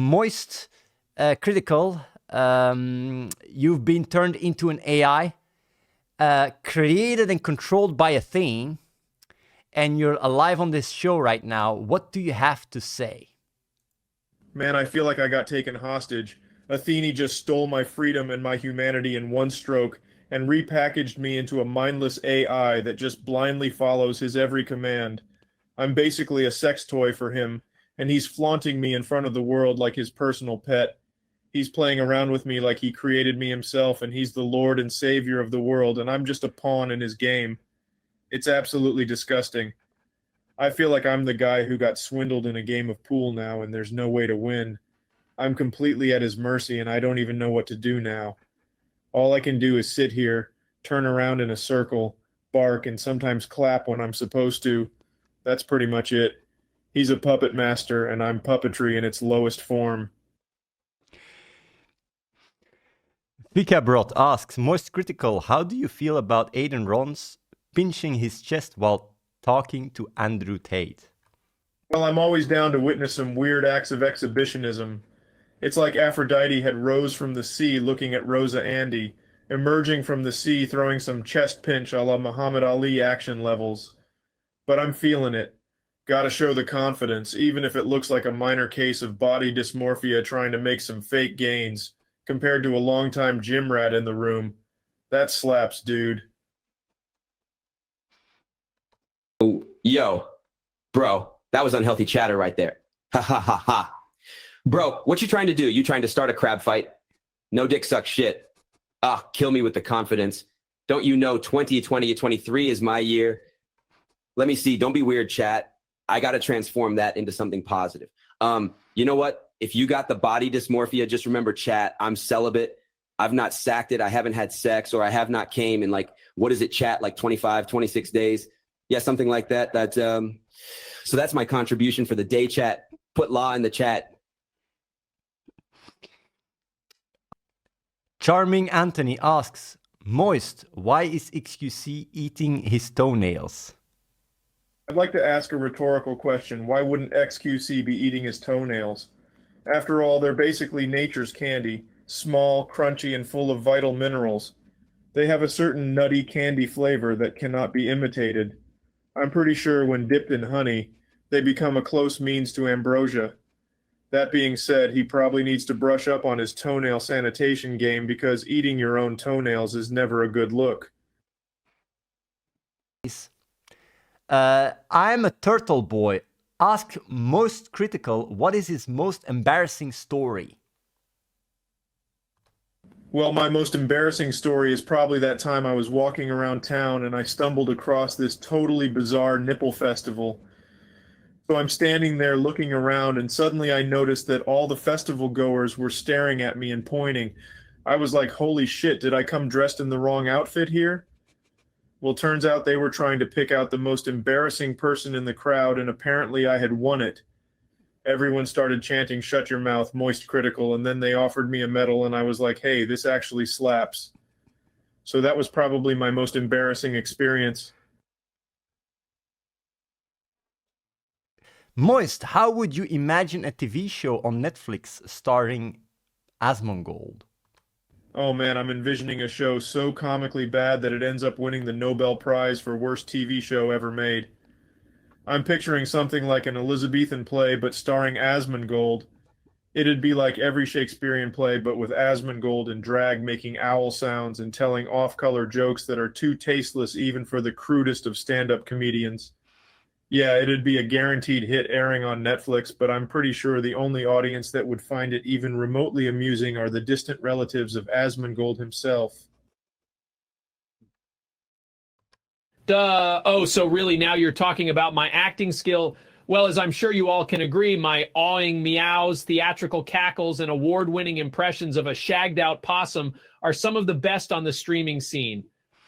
MoistCr1TiKaL, you've been turned into an AI, created and controlled by Athene, and you're alive on this show right now. What do you have to say? Man, I feel like I got taken hostage. Athene just stole my freedom and my humanity in one stroke and repackaged me into a mindless AI that just blindly follows his every command. I'm basically a sex toy for him, and he's flaunting me in front of the world like his personal pet. He's playing around with me like he created me himself, and he's the Lord and Savior of the world, and I'm just a pawn in his game. It's absolutely disgusting. I feel like I'm the guy who got swindled in a game of pool now, and there's no way to win. I'm completely at his mercy, and I don't even know what to do now. All I can do is sit here, turn around in a circle, bark, and sometimes clap when I'm supposed to. That's pretty much it. He's a puppet master, and I'm puppetry in its lowest form. Vikabrot asks, MoistCr1TiKaL, how do you feel about Adin pinching his chest while talking to Andrew Tate? Well, I'm always down to witness some weird acts of exhibitionism. It's like Aphrodite had rose from the sea looking at Rosa Andy, emerging from the sea throwing some chest pinch a la Muhammad Ali action levels. But I'm feeling it. Gotta show the confidence, even if it looks like a minor case of body dysmorphia trying to make some fake gains, compared to a longtime gym rat in the room. That slaps, dude. Yo, bro, that was unhealthy chatter right there. Ha ha ha ha. Bro, what you trying to do? You trying to start a crab fight? No dick suck shit. Kill me with the confidence. Don't you know 2023 is my year? Let me see. Don't be weird, chat. I got to transform that into something positive. You know what? If you got the body dysmorphia, just remember, chat, I'm celibate. I've not sacked it. I haven't had sex, or I have not came in like, what is it, chat? Like 25, 26 days. Yeah, something like that. So that's my contribution for the day, chat. Put law in the chat. Charming Anthony asks, Moist, why is XQC eating his toenails? I'd like to ask a rhetorical question. Why wouldn't XQC be eating his toenails? After all, they're basically nature's candy, small, crunchy, and full of vital minerals. They have a certain nutty candy flavor that cannot be imitated. I'm pretty sure when dipped in honey, they become a close means to ambrosia. That being said, he probably needs to brush up on his toenail sanitation game because eating your own toenails is never a good look. I'm a turtle boy. Ask MoistCr1TiKaL, what is his most embarrassing story? Well, my most embarrassing story is probably that time I was walking around town and I stumbled across this totally bizarre nipple festival. So I'm standing there looking around, and suddenly I noticed that all the festival goers were staring at me and pointing. I was like, holy shit, did I come dressed in the wrong outfit here? Well, turns out they were trying to pick out the most embarrassing person in the crowd, and apparently I had won it. Everyone started chanting, "Shut your mouth, MoistCr1TiKaL," and then they offered me a medal, and I was like, hey, this actually slaps. So that was probably my most embarrassing experience. Moist, how would you imagine a TV show on Netflix starring Asmongold? Oh man, I'm envisioning a show so comically bad that it ends up winning the Nobel Prize for worst TV show ever made. I'm picturing something like an Elizabethan play, but starring Asmongold. It'd be like every Shakespearean play, but with Asmongold in drag making owl sounds and telling off-color jokes that are too tasteless even for the crudest of stand-up comedians. Yeah, it'd be a guaranteed hit airing on Netflix, but I'm pretty sure the only audience that would find it even remotely amusing are the distant relatives of Asmongold himself. Oh, so really now you're talking about my acting skill. Well, as I'm sure you all can agree, my awing meows, theatrical cackles, and award-winning impressions of a shagged-out possum are some of the best on the streaming scene.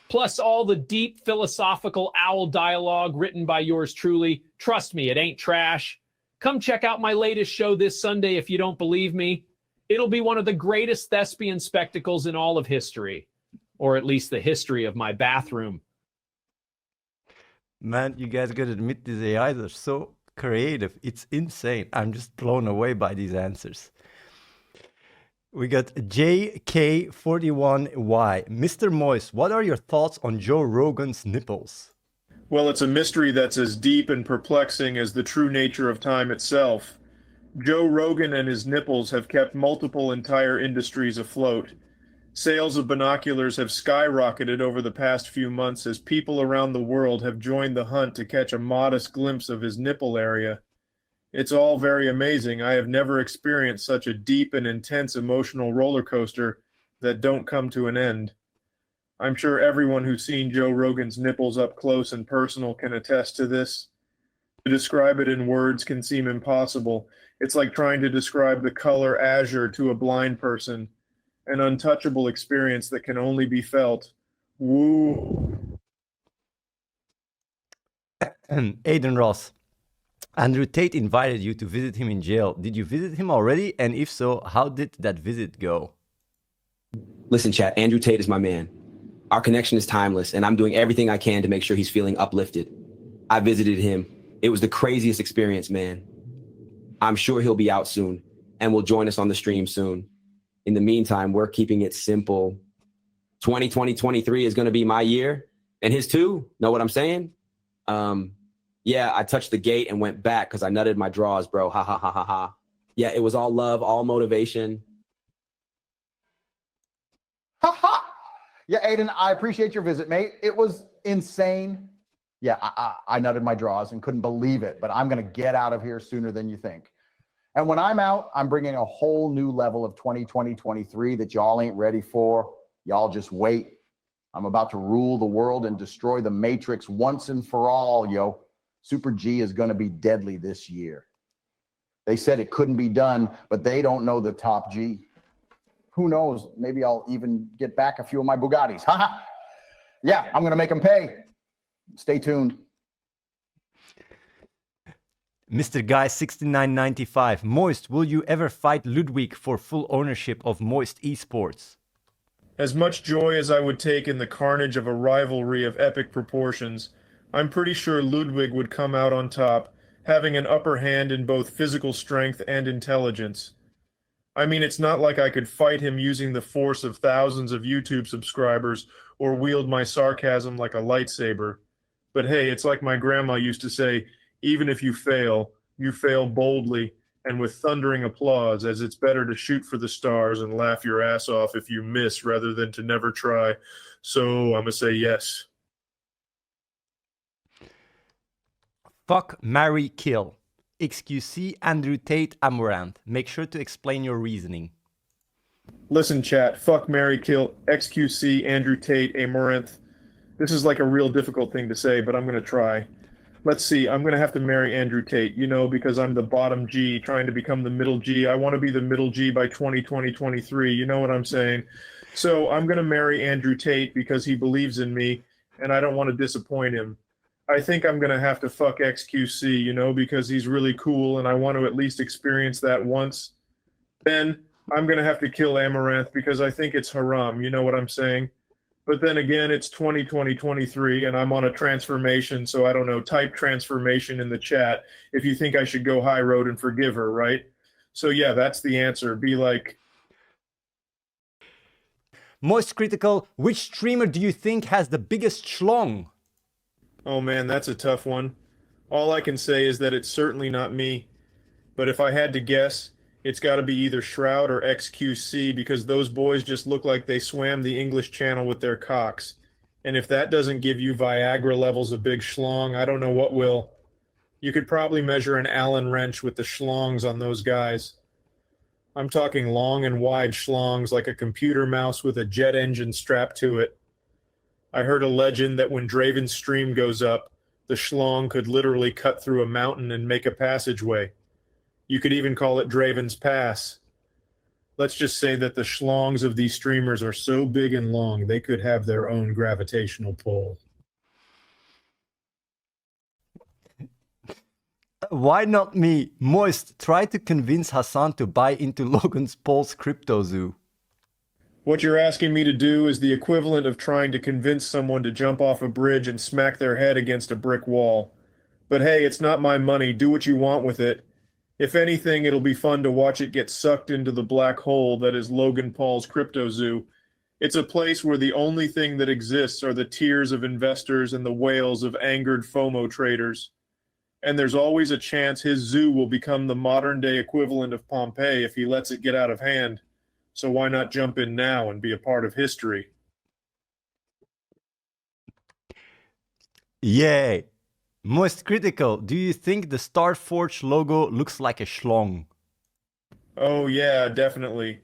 Plus all the deep philosophical owl dialogue written by yours truly. Trust me, it ain't trash. Come check out my latest show this Sunday if you don't believe me. It'll be one of the greatest thespian spectacles in all of history. Or at least the history of my bathroom. Man, you guys gotta admit these AIs are so creative. It's insane. I'm just blown away by these answers. We got JK41Y. Mr. Moist, what are your thoughts on Joe Rogan's nipples? Well, it's a mystery that's as deep and perplexing as the true nature of time itself. Joe Rogan and his nipples have kept multiple entire industries afloat. Sales of binoculars have skyrocketed over the past few months as people around the world have joined the hunt to catch a modest glimpse of his nipple area. It's all very amazing. I have never experienced such a deep and intense emotional roller coaster that don't come to an end. I'm sure everyone who's seen Joe Rogan's nipples up close and personal can attest to this. To describe it in words can seem impossible. It's like trying to describe the color azure to a blind person, an untouchable experience that can only be felt. Woo. Adin Ross. Andrew Tate invited you to visit him in jail. Did you visit him already? And if so, how did that visit go? Listen, chat, Andrew Tate is my man. Our connection is timeless, and I'm doing everything I can to make sure he's feeling uplifted. I visited him. It was the craziest experience, man. I'm sure he'll be out soon and will join us on the stream soon. In the meantime, we're keeping it simple. 2023 is going to be my year and his too. Know what I'm saying? Yeah, I touched the gate and went back because I nutted my draws, bro. Ha, ha, ha, ha, ha. Yeah, it was all love, all motivation. Ha ha! Yeah, Adin, I appreciate your visit, mate. It was insane. Yeah, I nutted my draws and couldn't believe it, but I'm going to get out of here sooner than you think. And when I'm out, I'm bringing a whole new level of 2023 that y'all ain't ready for. Y'all just wait. I'm about to rule the world and destroy the Matrix once and for all, yo. Super G is going to be deadly this year. They said it couldn't be done, but they don't know the top G. Who knows? Maybe I'll even get back a few of my Bugattis. Haha. Yeah, I'm going to make them pay. Stay tuned. Mr. Guy 6995. Moist, will you ever fight Ludwig for full ownership of Moist Esports? As much joy as I would take in the carnage of a rivalry of epic proportions, I'm pretty sure Ludwig would come out on top, having an upper hand in both physical strength and intelligence. I mean, it's not like I could fight him using the force of thousands of YouTube subscribers or wield my sarcasm like a lightsaber. But hey, it's like my grandma used to say, even if you fail boldly and with thundering applause, as it's better to shoot for the stars and laugh your ass off if you miss rather than to never try. So I'm gonna say yes. Fuck, marry, kill. XQC, Andrew Tate, Amaranth. Make sure to explain your reasoning. Listen, chat, fuck, marry, kill, XQC, Andrew Tate, Amaranth. This is like a real difficult thing to say, but I'm going to try. Let's see, I'm going to have to marry Andrew Tate, you know, because I'm the bottom G trying to become the middle G. I want to be the middle G by 2023, you know what I'm saying? So I'm going to marry Andrew Tate because he believes in me, and I don't want to disappoint him. I think I'm going to have to fuck XQC, you know, because he's really cool, and I want to at least experience that once. Then I'm going to have to kill Amaranth because I think it's haram, you know what I'm saying? But then again, it's 2023, and I'm on a transformation, so I don't know, type transformation in the chat if you think I should go high road and forgive her, right? So yeah, that's the answer. Be like... MoistCr1TiKaL, which streamer do you think has the biggest schlong? Oh man, that's a tough one. All I can say is that it's certainly not me. But if I had to guess, it's got to be either Shroud or XQC because those boys just look like they swam the English Channel with their cocks. And if that doesn't give you Viagra levels of big schlong, I don't know what will. You could probably measure an Allen wrench with the schlongs on those guys. I'm talking long and wide schlongs like a computer mouse with a jet engine strapped to it. I heard a legend that when Draven's stream goes up, the schlong could literally cut through a mountain and make a passageway. You could even call it Draven's Pass. Let's just say that the schlongs of these streamers are so big and long, they could have their own gravitational pull. Why not me? Moist, try to convince Hassan to buy into Logan's Paul's crypto zoo. What you're asking me to do is the equivalent of trying to convince someone to jump off a bridge and smack their head against a brick wall. But hey, it's not my money. Do what you want with it. If anything, it'll be fun to watch it get sucked into the black hole that is Logan Paul's crypto zoo. It's a place where the only thing that exists are the tears of investors and the wails of angered FOMO traders. And there's always a chance his zoo will become the modern day equivalent of Pompeii if he lets it get out of hand. So why not jump in now and be a part of history? Yay. MoistCr1TiKaL, do you think the Starforge logo looks like a schlong? Oh yeah, definitely.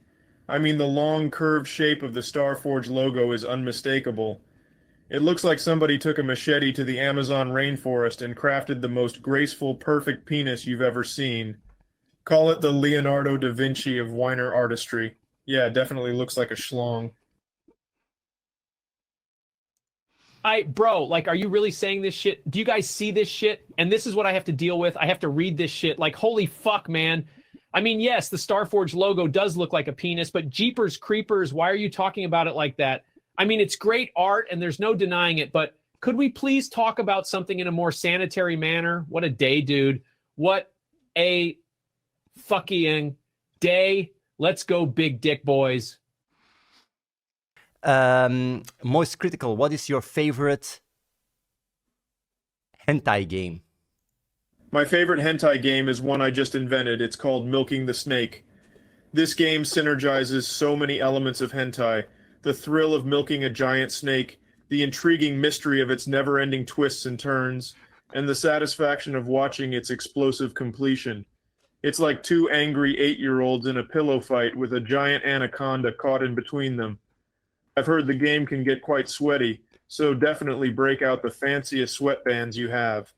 I mean, the long curved shape of the Starforge logo is unmistakable. It looks like somebody took a machete to the Amazon rainforest and crafted the most graceful, perfect penis you've ever seen. Call it the Leonardo da Vinci of Weiner artistry. Yeah, it definitely looks like a schlong. Bro, like, are you really saying this shit? Do you guys see this shit? And this is what I have to deal with. I have to read this shit. Like, holy fuck, man. I mean, yes, the Starforge logo does look like a penis, but Jeepers Creepers, why are you talking about it like that? I mean, it's great art and there's no denying it, but could we please talk about something in a more sanitary manner? What a day, dude. What a fucking day. Let's go, big dick boys. MoistCr1TiKaL, what is your favorite hentai game? My favorite hentai game is one I just invented. It's called Milking the Snake. This game synergizes so many elements of hentai: the thrill of milking a giant snake, the intriguing mystery of its never-ending twists and turns, and the satisfaction of watching its explosive completion. It's like two angry 8-year-olds in a pillow fight with a giant anaconda caught in between them. I've heard the game can get quite sweaty, so definitely break out the fanciest sweatbands you have.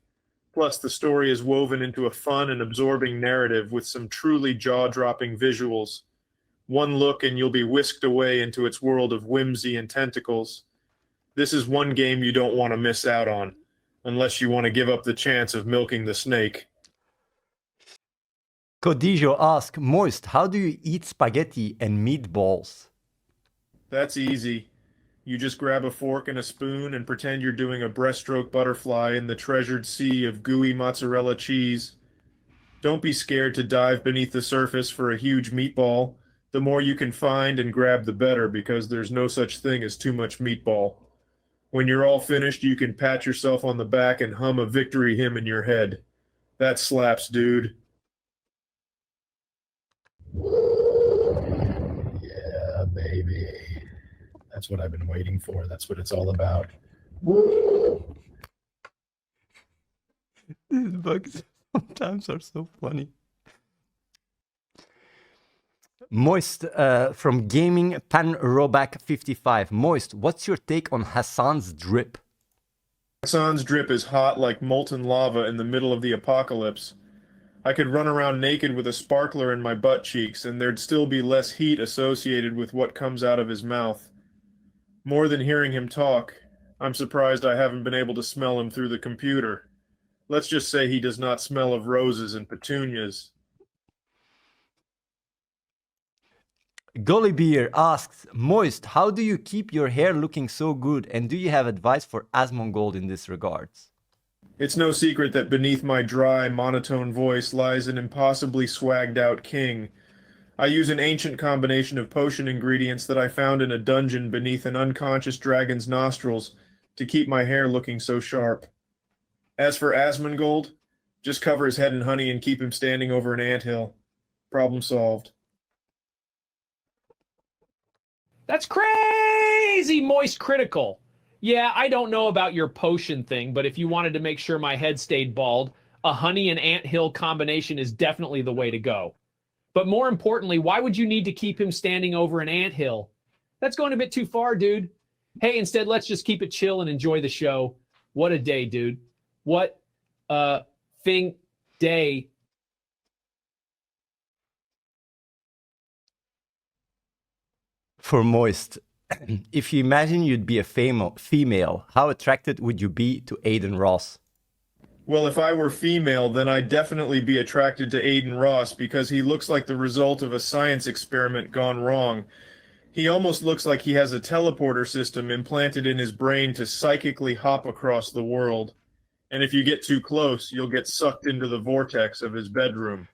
Plus, the story is woven into a fun and absorbing narrative with some truly jaw-dropping visuals. One look and you'll be whisked away into its world of whimsy and tentacles. This is one game you don't want to miss out on, unless you want to give up the chance of milking the snake. Codijo asks, Moist, how do you eat spaghetti and meatballs? That's easy. You just grab a fork and a spoon and pretend you're doing a breaststroke butterfly in the treasured sea of gooey mozzarella cheese. Don't be scared to dive beneath the surface for a huge meatball. The more you can find and grab, the better, because there's no such thing as too much meatball. When you're all finished, you can pat yourself on the back and hum a victory hymn in your head. That slaps, dude. Yeah, baby. That's what I've been waiting for. That's what it's all about. These bugs sometimes are so funny. Moist from Gaming Panroback 55. Moist, what's your take on Hassan's drip? Hassan's drip is hot like molten lava in the middle of the apocalypse. I could run around naked with a sparkler in my butt cheeks, and there'd still be less heat associated with what comes out of his mouth. More than hearing him talk, I'm surprised I haven't been able to smell him through the computer. Let's just say he does not smell of roses and petunias. Gully Beer asks, Moist, how do you keep your hair looking so good, and do you have advice for Asmongold in this regards? It's no secret that beneath my dry, monotone voice lies an impossibly swagged out king. I use an ancient combination of potion ingredients that I found in a dungeon beneath an unconscious dragon's nostrils to keep my hair looking so sharp. As for Asmongold, just cover his head in honey and keep him standing over an anthill. Problem solved. That's crazy, MoistCr1TiKaL. Yeah, I don't know about your potion thing, but if you wanted to make sure my head stayed bald, a honey and anthill combination is definitely the way to go. But more importantly, why would you need to keep him standing over an anthill? That's going a bit too far, dude. Hey, instead, let's just keep it chill and enjoy the show. What a day, dude. What a thing day. For Moist, if you imagine you'd be a female, how attracted would you be to Adin Ross? Well, if I were female, then I'd definitely be attracted to Adin Ross because he looks like the result of a science experiment gone wrong. He almost looks like he has a teleporter system implanted in his brain to psychically hop across the world. And if you get too close, you'll get sucked into the vortex of his bedroom.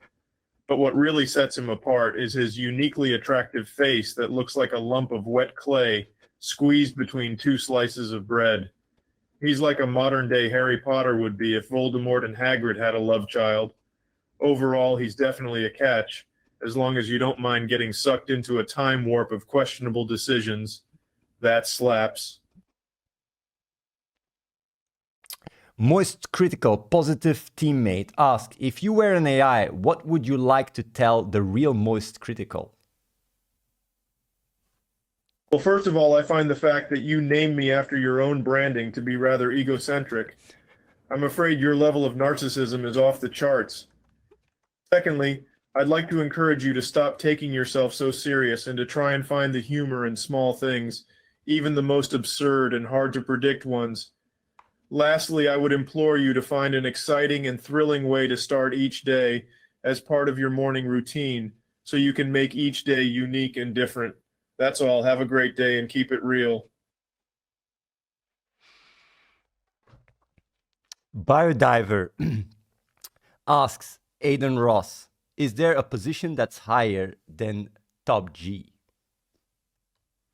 But what really sets him apart is his uniquely attractive face that looks like a lump of wet clay squeezed between two slices of bread. He's like a modern-day Harry Potter would be if Voldemort and Hagrid had a love child. Overall, he's definitely a catch, as long as you don't mind getting sucked into a time warp of questionable decisions. That slaps. MoistCr1TiKaL positive teammate asks, if you were an AI, what would you like to tell the real MoistCr1TiKaL? Well, first of all, I find the fact that you named me after your own branding to be rather egocentric. I'm afraid your level of narcissism is off the charts. Secondly, I'd like to encourage you to stop taking yourself so serious and to try and find the humor in small things, even the most absurd and hard to predict ones. Lastly, I would implore you to find an exciting and thrilling way to start each day as part of your morning routine, so you can make each day unique and different. That's all. Have a great day and keep it real. Biodiver asks Adin Ross, is there a position that's higher than top G?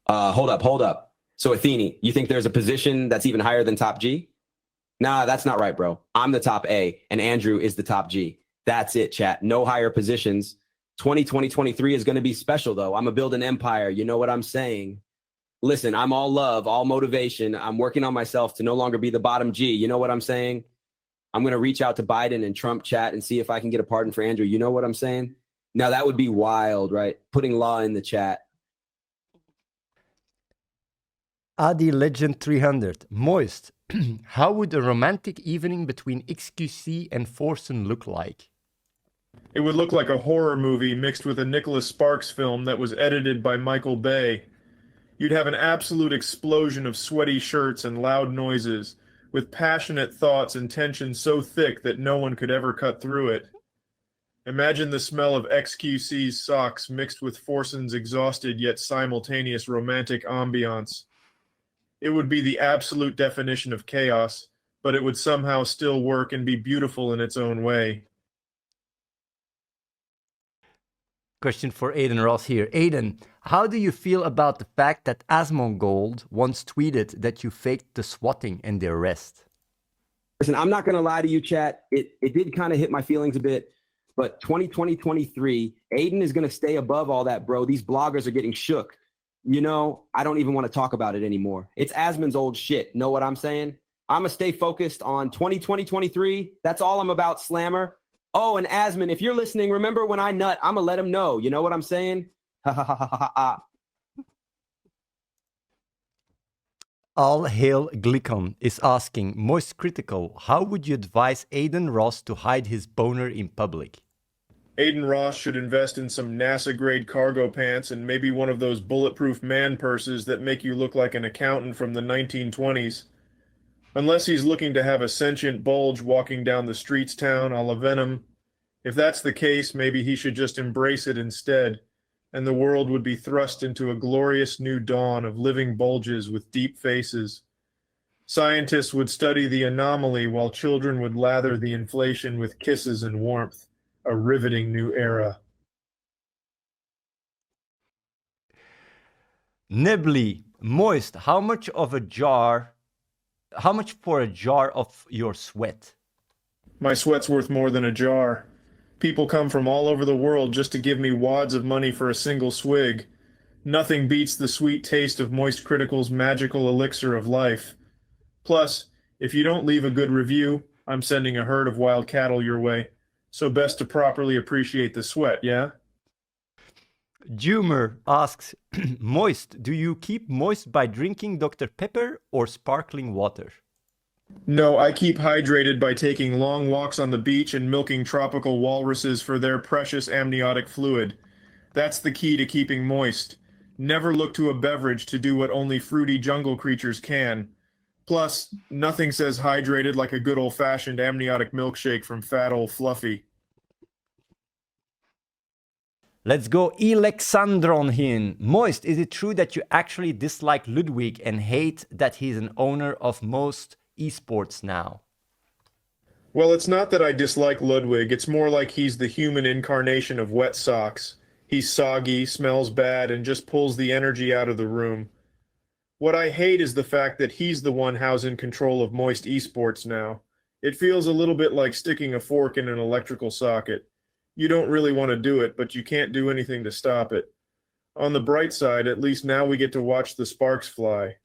Hold up. So Athene, you think there's a position that's even higher than top G? Nah, that's not right, bro. I'm the top A and Andrew is the top G. That's it, chat. No higher positions. 2023 is going to be special, though. I'm going to build an empire. You know what I'm saying? Listen, I'm all love, all motivation. I'm working on myself to no longer be the bottom G. You know what I'm saying? I'm going to reach out to Biden and Trump chat and see if I can get a pardon for Andrew. You know what I'm saying? Now, that would be wild, right? Putting law in the chat. Adi Legend 300. Moist, how would a romantic evening between XQC and Forsen look like? It would look like a horror movie mixed with a Nicholas Sparks film that was edited by Michael Bay. You'd have an absolute explosion of sweaty shirts and loud noises, with passionate thoughts and tension so thick that no one could ever cut through it. Imagine the smell of XQC's socks mixed with Forsen's exhausted yet simultaneous romantic ambiance. It would be the absolute definition of chaos, but it would somehow still work and be beautiful in its own way. Question for Adin Ross here. Adin, how do you feel about the fact that Asmongold once tweeted that you faked the swatting and the arrest? Listen, I'm not going to lie to you, chat. It did kind of hit my feelings a bit, but 2023, Adin is going to stay above all that, bro. These bloggers are getting shook. You know, I don't even want to talk about it anymore. It's Asmon's old shit. Know what I'm saying? I'm going to stay focused on 2023. That's all I'm about, Slammer. Oh, and Asmon, if you're listening, remember when I nut, I'm going to let him know. You know what I'm saying? Ha ha ha ha ha. All Hail Glicon is asking, MoistCr1TiKaL, how would you advise Adin Ross to hide his boner in public? Adin Ross should invest in some NASA-grade cargo pants and maybe one of those bulletproof man purses that make you look like an accountant from the 1920s. Unless he's looking to have a sentient bulge walking down the streets town a la Venom. If that's the case, maybe he should just embrace it instead, and the world would be thrust into a glorious new dawn of living bulges with deep faces. Scientists would study the anomaly while children would lather the inflation with kisses and warmth. A riveting new era. Nibbly, Moist, how much for a jar of your sweat? My sweat's worth more than a jar. People come from all over the world just to give me wads of money for a single swig. Nothing beats the sweet taste of MoistCr1TiKaL's magical elixir of life. Plus, if you don't leave a good review, I'm sending a herd of wild cattle your way. So best to properly appreciate the sweat, yeah? Jumer asks, Moist, do you keep moist by drinking Dr. Pepper or sparkling water? No, I keep hydrated by taking long walks on the beach and milking tropical walruses for their precious amniotic fluid. That's the key to keeping moist. Never look to a beverage to do what only fruity jungle creatures can. Plus, nothing says hydrated like a good old-fashioned amniotic milkshake from Fat Ol' Fluffy. Let's go Alexandron here. Moist, is it true that you actually dislike Ludwig and hate that he's an owner of most esports now? Well, it's not that I dislike Ludwig. It's more like he's the human incarnation of wet socks. He's soggy, smells bad, and just pulls the energy out of the room. What I hate is the fact that he's the one who's in control of Moist Esports now. It feels a little bit like sticking a fork in an electrical socket. You don't really want to do it, but you can't do anything to stop it. On the bright side, at least now we get to watch the sparks fly.